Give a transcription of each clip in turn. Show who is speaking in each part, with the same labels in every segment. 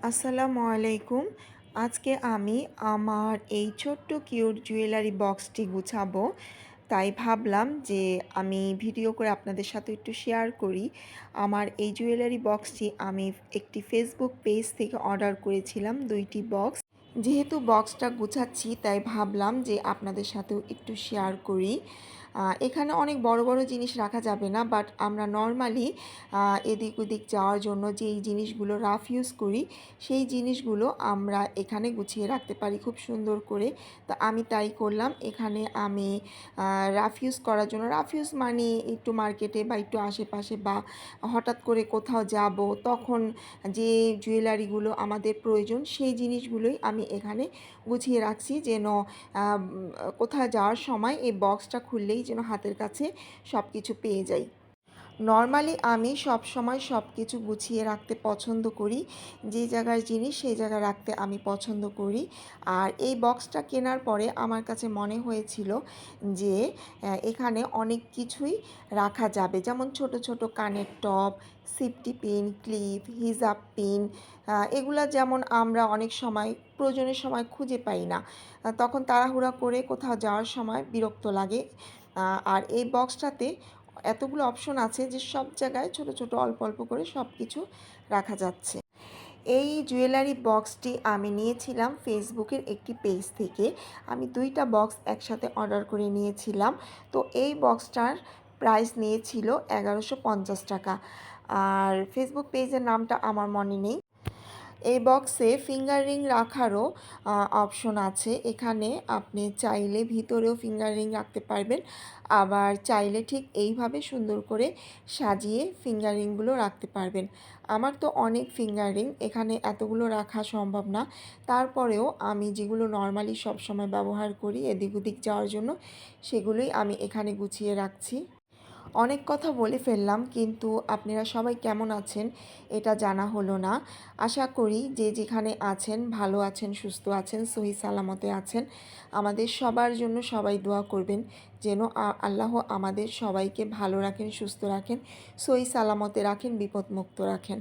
Speaker 1: আসসালামু আলাইকুম। আজকে আমি আমার এই ছোট্ট কিউট জুয়েলারি বক্সটি গুছাবো। তাই ভাবলাম যে আমি ভিডিও করে আপনাদের সাথে একটু শেয়ার করি। আমার এই জুয়েলারি বক্সটি আমি একটি ফেসবুক পেজ থেকে অর্ডার করেছিলাম ২টি বক্স। যেহেতু বক্সটা গুছাচ্ছি তাই ভাবলাম যে আপনাদের সাথেও একটু শেয়ার করি। এখানে অনেক বড় বড় জিনিস রাখা যাবে না, বাট আমরা নর্মালি এদিক ওদিক যাওয়ার জন্য যেই জিনিসগুলো রাফ ইউজ করি সেই জিনিসগুলো আমরা এখানে গুছিয়ে রাখতে পারি খুব সুন্দর করে। তো আমি তাই করলাম। এখানে আমি রাফ ইউজ করার জন্য, রাফ ইউজ মানে একটু মার্কেটে বা একটু আশেপাশে বা হঠাৎ করে কোথাও যাব তখন যে জুয়েলারিগুলো আমাদের প্রয়োজন সেই জিনিসগুলোই আমি এখানে গুছিয়ে রাখছি, যেন কোথাও যাওয়ার সময় এই বক্সটা খুললেই যেন হাতের কাছে সব কিছু পেয়ে যাই। নর্মালি আমি সব সময় সব কিছু গুছিয়ে রাখতে পছন্দ করি। যে জায়গার জিনিস সেই জায়গায় রাখতে আমি পছন্দ করি। আর এই বক্সটা কেনার পরে আমার কাছে মনে হয়েছিল যে এখানে অনেক কিছুই রাখা যাবে। যেমন ছোট ছোট কানের টপ, সেফটি পিন, ক্লিপ, হিজাব পিন, এগুলা যেমন আমরা অনেক সময় প্রয়োজনের সময় খুঁজে পাই না। তখন তাড়াহুড়া করে কোথাও যাওয়ার সময় বিরক্ত লাগে। আর এই বক্সটাতে এতগুলো অপশন আছে যে সব জায়গায় ছোট ছোট অল্প অল্প করে সব কিছু রাখা যাচ্ছে। এই জুয়েলারি বক্সটি আমি নিয়েছিলাম ফেসবুকের একটি পেজ থেকে। আমি ২টা বক্স একসাথে অর্ডার করে নিয়েছিলাম। তো এই বক্সটার প্রাইস নিয়েছিল ১১৫০ টাকা। আর ফেসবুক পেজের নামটা আমার মনে নেই। এই বক্সে ফিঙ্গার রিং রাখারও অপশন আছে। এখানে আপনি চাইলে ভিতরেও ফিঙ্গার রিং রাখতে পারবেন, আবার চাইলে ঠিক এইভাবে সুন্দর করে সাজিয়ে ফিঙ্গার রিংগুলো রাখতে পারবেন। আমার তো অনেক ফিঙ্গার রিং, এখানে এতগুলো রাখা সম্ভব না। তারপরেও আমি যেগুলো নর্মালি সবসময় ব্যবহার করি এদিক ওদিক যাওয়ার জন্য সেগুলোই আমি এখানে গুছিয়ে রাখছি। অনেক কথা বলে ফেললাম, কিন্তু আপনারা সবাই কেমন আছেন এটা জানা হলো না। আশা করি যে যেখানে আছেন ভালো আছেন, সুস্থ আছেন, সহি সালামতে আছেন। আমাদের সবার জন্য সবাই দোয়া করবেন যেন আল্লাহ আমাদের সবাইকে ভালো রাখেন, সুস্থ রাখেন, সহি সালামতে রাখেন, বিপদমুক্ত রাখেন।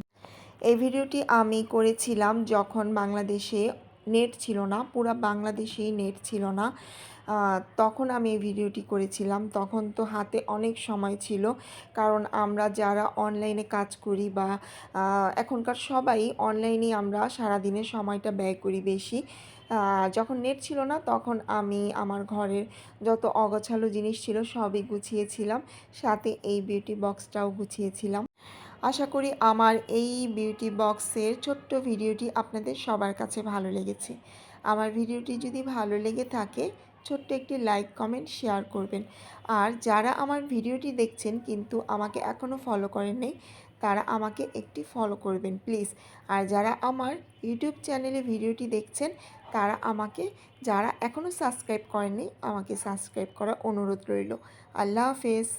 Speaker 1: এই ভিডিওটি আমি করেছিলাম যখন বাংলাদেশে নেট ছিল না, পুরা বাংলাদেশেই নেট ছিল না। তখন আমি এই ভিডিওটি করেছিলাম। তখন তো হাতে অনেক সময় ছিল, কারণ আমরা যারা অনলাইনে কাজ করি বা এখনকার সবাই অনলাইনেই আমরা সারাদিনের সময়টা ব্যয় করি বেশি। যখন নেট ছিল না তখন আমি আমার ঘরের যত অগোছালো জিনিস ছিল সবই গুছিয়েছিলাম, সাথে এই বিউটি বক্সটাও গুছিয়েছিলাম। আশা করি আমার এই বিউটি বক্সের ছোট্ট ভিডিওটি আপনাদের সবার কাছে ভালো লেগেছে। আমার ভিডিওটি যদি ভালো লেগে থাকে ছোট্ট একটি লাইক, কমেন্ট, শেয়ার করবেন। আর যারা আমার ভিডিওটি দেখছেন কিন্তু আমাকে এখনও ফলো করেন নাই, তারা আমাকে একটি ফলো করবেন প্লিজ। আর যারা আমার ইউটিউব চ্যানেলে ভিডিওটি দেখছেন তারা আমাকে, যারা এখনও সাবস্ক্রাইব করেননি, আমাকে সাবস্ক্রাইব করার অনুরোধ রইল। আল্লাহ হাফেজ।